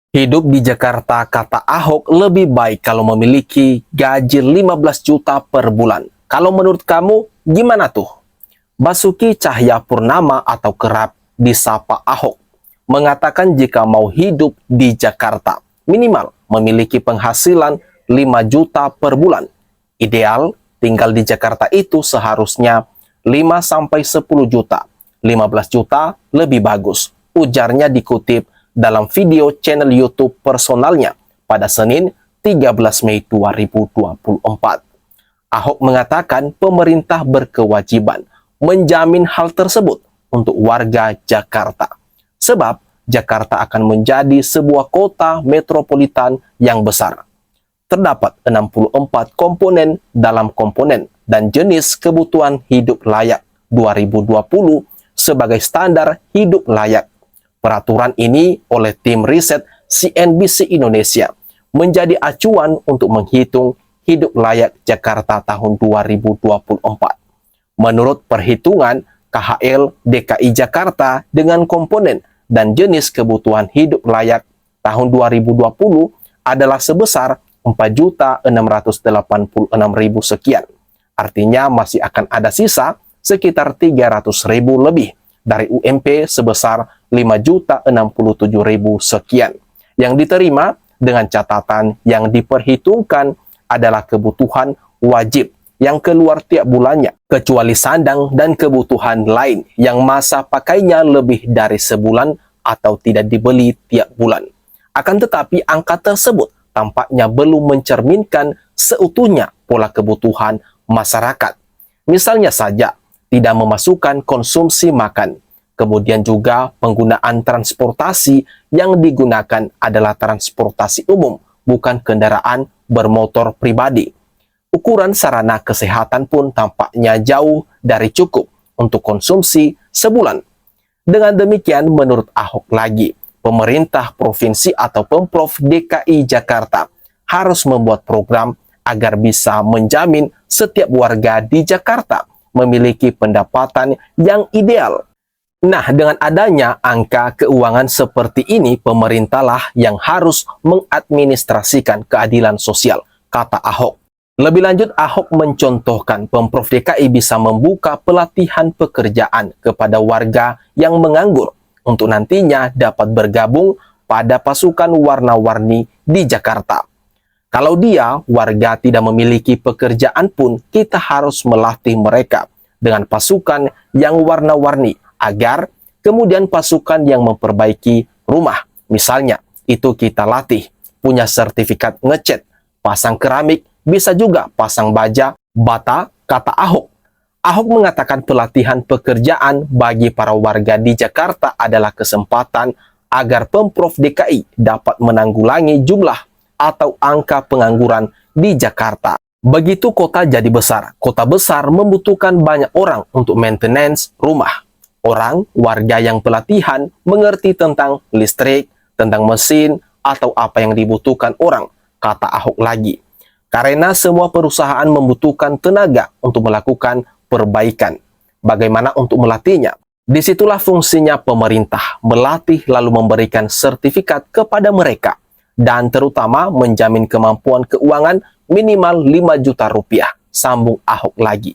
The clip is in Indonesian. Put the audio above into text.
Hidup di Jakarta, kata Ahok, lebih baik kalau memiliki gaji 15 juta per bulan. Kalau menurut kamu, gimana tuh? Basuki Cahayapurnama atau kerap disapa Ahok mengatakan jika mau hidup di Jakarta, minimal memiliki penghasilan 5 juta per bulan. Ideal, tinggal di Jakarta itu seharusnya 5-10 juta. 15 juta lebih bagus, ujarnya dikutip dalam video channel YouTube personalnya pada Senin 13 Mei 2024. Ahok mengatakan pemerintah berkewajiban menjamin hal tersebut untuk warga Jakarta. Sebab Jakarta akan menjadi sebuah kota metropolitan yang besar. Terdapat 64 komponen dalam komponen dan jenis kebutuhan hidup layak 2020 sebagai standar hidup layak. Peraturan ini oleh tim riset CNBC Indonesia menjadi acuan untuk menghitung hidup layak Jakarta tahun 2024. Menurut perhitungan KHL DKI Jakarta dengan komponen dan jenis kebutuhan hidup layak tahun 2020 adalah sebesar 4.686.000 sekian. Artinya masih akan ada sisa sekitar 300.000 lebih dari UMP sebesar 5.067.000 sekian yang diterima dengan catatan yang diperhitungkan adalah kebutuhan wajib yang keluar tiap bulannya, kecuali sandang dan kebutuhan lain yang masa pakainya lebih dari sebulan atau tidak dibeli tiap bulan. Akan tetapi angka tersebut tampaknya belum mencerminkan seutuhnya pola kebutuhan masyarakat. Misalnya saja, tidak memasukkan konsumsi makan. Kemudian juga penggunaan transportasi yang digunakan adalah transportasi umum, bukan kendaraan bermotor pribadi. Ukuran sarana kesehatan pun tampaknya jauh dari cukup untuk konsumsi sebulan. Dengan demikian, menurut Ahok lagi, pemerintah provinsi atau Pemprov DKI Jakarta harus membuat program agar bisa menjamin setiap warga di Jakarta memiliki pendapatan yang ideal. Nah, dengan adanya angka keuangan seperti ini, pemerintahlah yang harus mengadministrasikan keadilan sosial, kata Ahok. Lebih lanjut, Ahok mencontohkan Pemprov DKI bisa membuka pelatihan pekerjaan kepada warga yang menganggur untuk nantinya dapat bergabung pada pasukan warna-warni di Jakarta. Kalau dia, warga tidak memiliki pekerjaan pun, kita harus melatih mereka dengan pasukan yang warna-warni agar kemudian pasukan yang memperbaiki rumah, misalnya, itu kita latih, punya sertifikat ngecat, pasang keramik, bisa juga pasang baja, bata, kata Ahok. Ahok mengatakan pelatihan pekerjaan bagi para warga di Jakarta adalah kesempatan agar Pemprov DKI dapat menanggulangi jumlah atau angka pengangguran di Jakarta. Begitu kota jadi besar, kota besar membutuhkan banyak orang untuk maintenance rumah. Orang, warga yang pelatihan mengerti tentang listrik, tentang mesin, atau apa yang dibutuhkan orang, kata Ahok lagi. Karena semua perusahaan membutuhkan tenaga untuk melakukan perbaikan. Bagaimana untuk melatihnya? Disitulah fungsinya pemerintah, melatih lalu memberikan sertifikat kepada mereka. Dan terutama menjamin kemampuan keuangan minimal 5 juta rupiah, sambung Ahok lagi.